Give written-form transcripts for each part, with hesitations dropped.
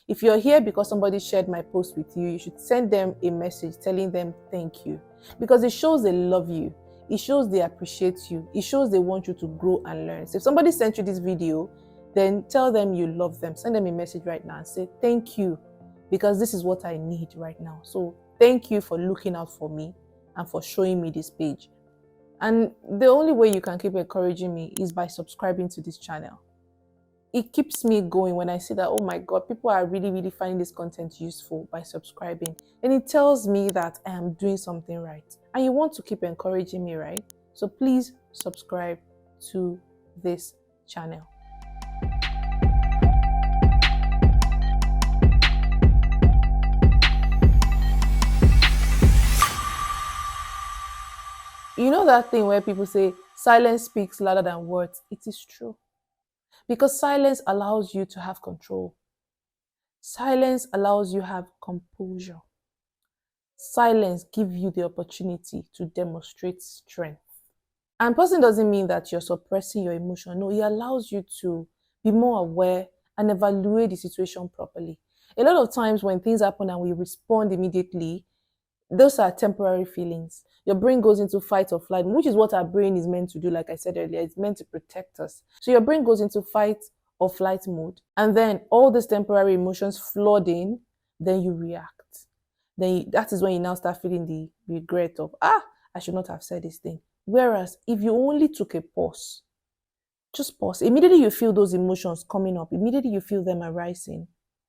If you're here because somebody shared my post with you, you should send them a message telling them thank you, because it shows they love you. It shows they appreciate you. It shows they want you to grow and learn. So if somebody sent you this video, then tell them you love them. Send them a message right now and say thank you, because this is what I need right now. So thank you for looking out for me and for showing me this page. And the only way you can keep encouraging me is by subscribing to this channel. It keeps me going when I see that, oh my God, people are really finding this content useful by subscribing. And it tells me that I am doing something right. And you want to keep encouraging me, right? So please subscribe to this channel. You know that thing where people say silence speaks louder than words? It is true. Because silence allows you to have control. Silence allows you to have composure. Silence gives you the opportunity to demonstrate strength. And person doesn't mean that you're suppressing your emotion. No, it allows you to be more aware and evaluate the situation properly. A lot of times when things happen and we respond immediately, those are temporary feelings. Your brain goes into fight or flight, which is what our brain is meant to do. Like I said earlier, it's meant to protect us. So your brain goes into fight or flight mode. And then all these temporary emotions flood in, then you react. That is when you now start feeling the regret of, I should not have said this thing. Whereas if you only took a pause, just pause. Immediately you feel those emotions coming up. Immediately you feel them arising.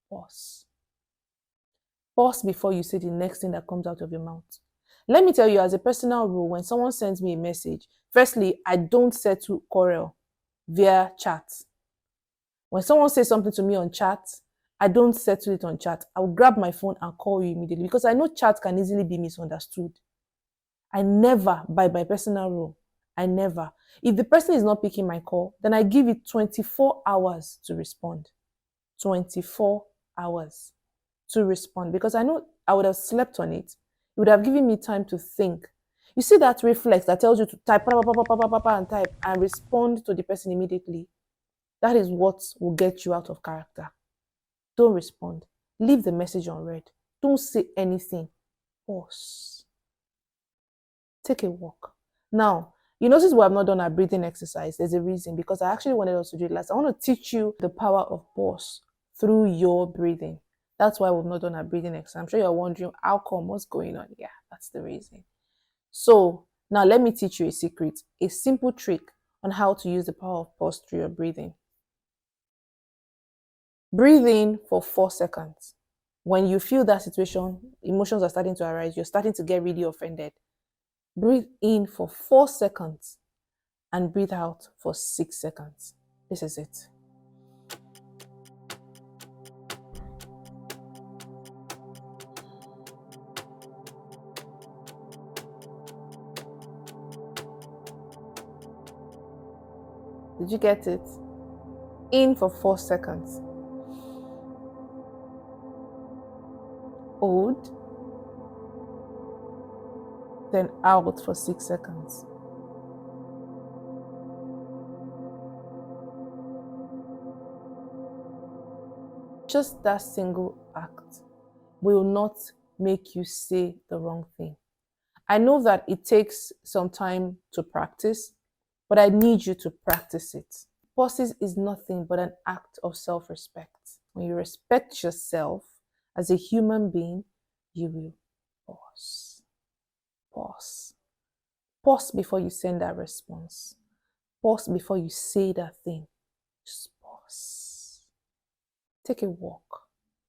Pause. Pause before you say the next thing that comes out of your mouth. Let me tell you, as a personal rule, when someone sends me a message, firstly, I don't settle quarrel via chat. When someone says something to me on chat, I don't settle it on chat. I will grab my phone and call you immediately, because I know chat can easily be misunderstood. I never, by my personal rule, I never. If the person is not picking my call, then I give it 24 hours to respond. 24 hours to respond, because I know I would have slept on it. It would have given me time to think. You see that reflex that tells you to type and type and respond to the person immediately. That is what will get you out of character. Don't respond. Leave the message unread. Don't say anything. Pause. Take a walk. Now, you notice we have not done our breathing exercise. There's a reason, because I actually wanted us to do it last. I want to teach you the power of pause through your breathing. That's why we've not done our breathing exercise. I'm sure you're wondering, how come? What's going on? Yeah, that's the reason. So now let me teach you a secret, a simple trick on how to use the power of pause through your breathing. Breathe in for 4 seconds. When you feel that situation, emotions are starting to arise, you're starting to get really offended. Breathe in for 4 seconds and breathe out for 6 seconds. This is it. Did you get it? In for 4 seconds. Hold. Then out for 6 seconds. Just that single act will not make you say the wrong thing. I know that it takes some time to practice, but I need you to practice it. Pauses is nothing but an act of self-respect. When you respect yourself as a human being, you will pause. Pause. Pause before you send that response. Pause before you say that thing. Just pause. Take a walk.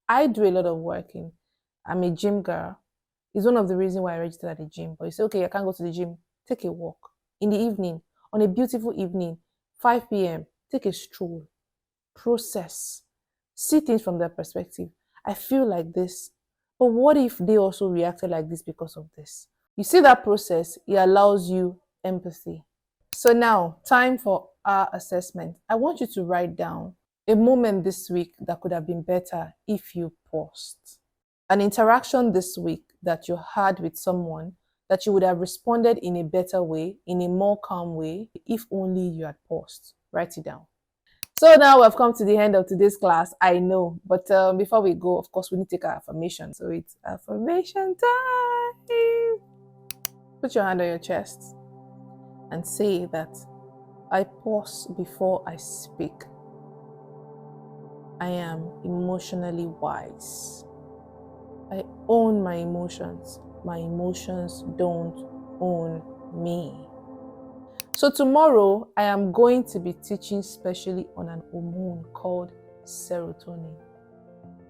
I do a lot of working. I'm a gym girl. It's one of the reasons why I registered at the gym. But you say, okay, I can't go to the gym. Take a walk. In the evening, on a beautiful evening, 5 p.m., take a stroll. Process. See things from their perspective. I feel like this. But what if they also reacted like this because of this? You see that process, it allows you empathy. So now, time for our assessment. I want you to write down a moment this week that could have been better if you paused. An interaction this week that you had with someone that you would have responded in a better way, in a more calm way, if only you had paused. Write it down. So now we've come to the end of today's class. I know, but before we go, of course, we need to take our affirmation. So it's affirmation time. Put your hand on your chest and say that I pause before I speak. I am emotionally wise. I own my emotions. My emotions don't own me. So tomorrow, I am going to be teaching specially on an hormone called serotonin.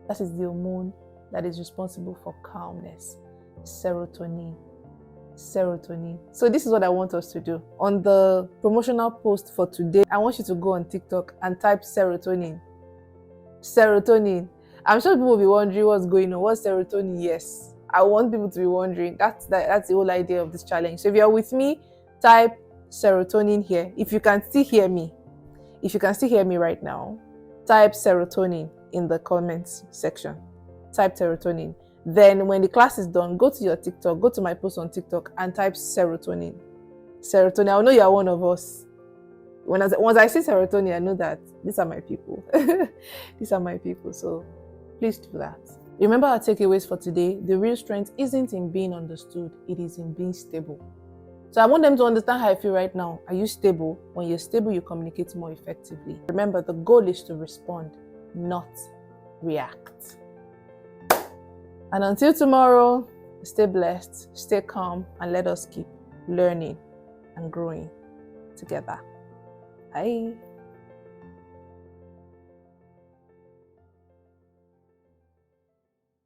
That is the hormone that is responsible for calmness. Serotonin. Serotonin. So this is what I want us to do. On the promotional post for today, I want you to go on TikTok and type serotonin. Serotonin. I'm sure people will be wondering what's going on. What's serotonin? Yes. I want people to be wondering. That's the whole idea of this challenge. So if you're with me, type serotonin here. If you can still hear me right now, type serotonin in the comments section. Type serotonin. Then when the class is done, go to your TikTok, go to my post on TikTok and type serotonin. Serotonin. I know you're one of us. Once I see serotonin, I know that these are my people. These are my people. So please do that. Remember our takeaways for today. The real strength isn't in being understood, it is in being stable. So I want them to understand how I feel right now. Are you stable? When you're stable, you communicate more effectively. Remember, the goal is to respond, not react. And until tomorrow, stay blessed, stay calm, and let us keep learning and growing together. Bye.